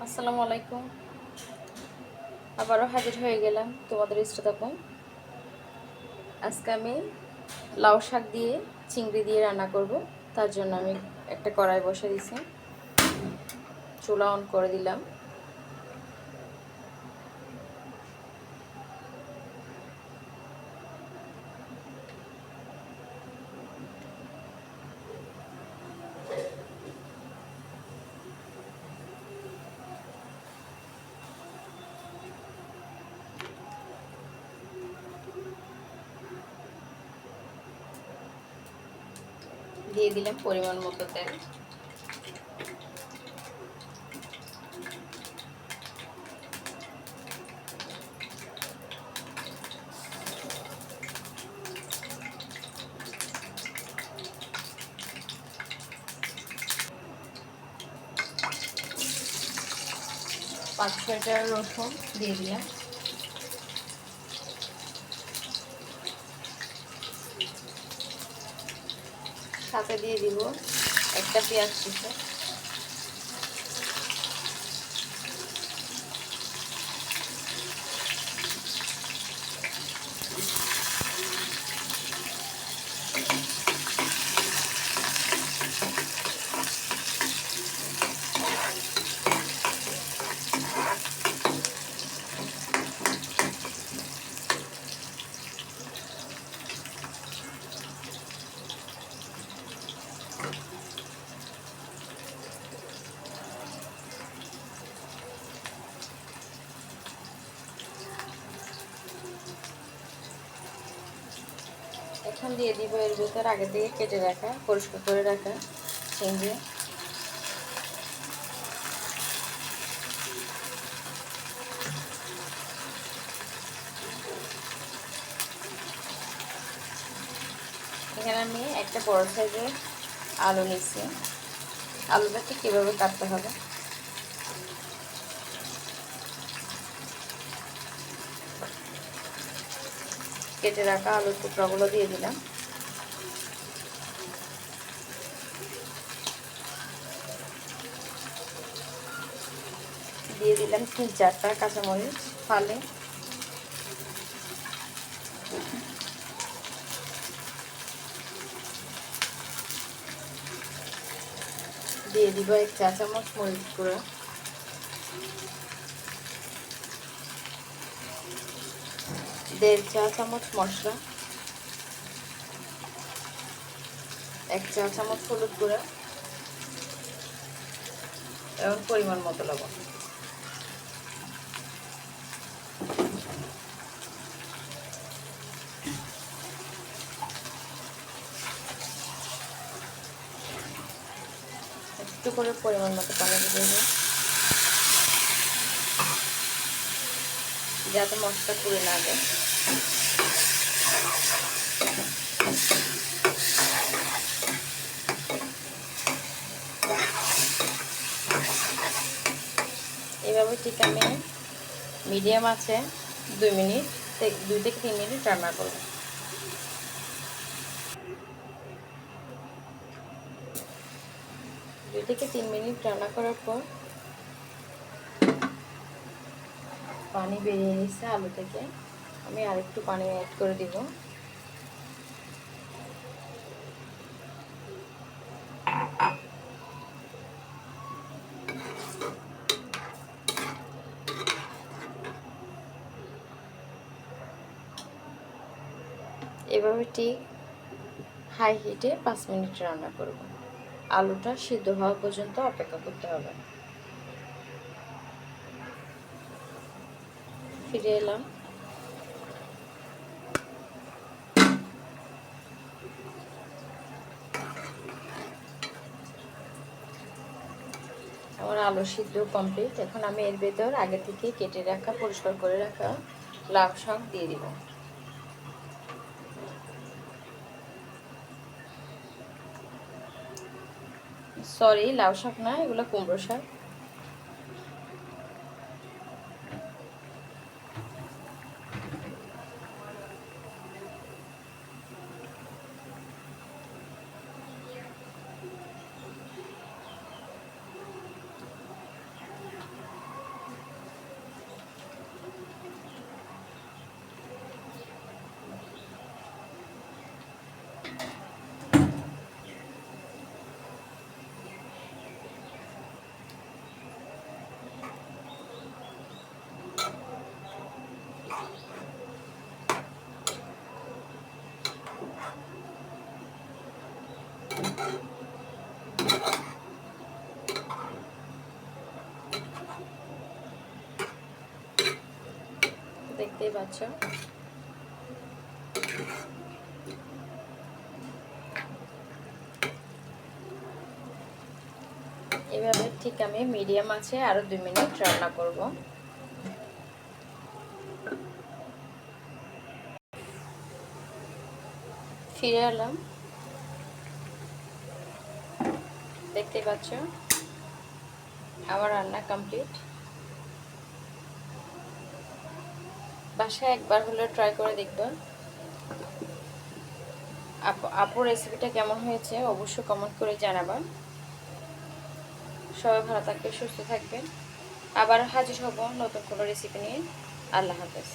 আসসালামু আলাইকুম। আবারও হাজির হয়ে গেলাম তোমাদের ইষ্টতাপন। আজকে আমি লাউ শাক দিয়ে চিংড়ি দিয়ে রান্না করব। তার জন্য আমি একটা কড়াই বসে দিয়েছি, চুলা অন করে দিলাম। দিয়ে দিলাম পরিমাণ মতো তেল। পাঁচ ছয়টা রসুন দিয়ে দিলাম। সাথে দিয়ে দিব একটা পেঁয়াজ কুচি। এখন দিয়ে দিব এর ভিতর আগে থেকে কেটে রাখা, পরিষ্কার করে রাখা চিংড়ি। এখানে আমি একটা বড় সাইজের আলু নিচ্ছি। আলুটাকে কীভাবে কাটতে হবে, কেটে রাখা আলুর টুকরাগুলো দিয়ে দিলাম। দিয়ে দিলাম 3-4টা কাঁচামরিচ ফালে। দিয়ে দিব 1 চা চামচ মরিচ গুঁড়া, 1.5 চা চামচ মশলা, 1 চা চামচ হলুদ গুঁড়া এবং পরিমাণ মতো লবণ। একটু করে পরিমাণ মতো পানি দিয়ে দেবো যাতে মশলা পুড়ে না যায়। এভাবে ঠিক আমি মিডিয়াম আছে 2 থেকে 3 মিনিট রান্না করব। 2 থেকে 3 মিনিট রান্না করার পর পানি বেরিয়ে এসেছে আলু থেকে, আমি আরেকটু পানি অ্যাড করে দিব। এভাবে ঠিক হাই হিটে 5 মিনিট রান্না করব। আলুটা সিদ্ধ হওয়া পর্যন্ত অপেক্ষা করতে হবে। ফিরে এলাম। আমার আলু সিদ্ধ কমপ্লিট। এখন আমি এর ভেতর আগে থেকে কেটে রাখা, পরিষ্কার করে রাখা লাউ শাক দিয়ে দিব। সরি, লাউ শাক না, এগুলো কুমড়ো শাক। দেখতেই পাচ্ছ। এভাবে ঠিক আমি মিডিয়াম আছে আরো 2 মিনিট রান্না করব। ফিরে এলাম, দেখতে পাচ্ছ আমার রান্না কমপ্লিট। বাসায় একবার হলে ট্রাই করে দেখবা। আপুর রেসিপিটা কেমন হয়েছে অবশ্যই কমেন্ট করে জানাবা। সবাই ভালো থাকবে, সুস্থ থাকবেন। আবার হাজির হব নতুন কোনো রেসিপি নিয়ে। আল্লাহ হাফেজ।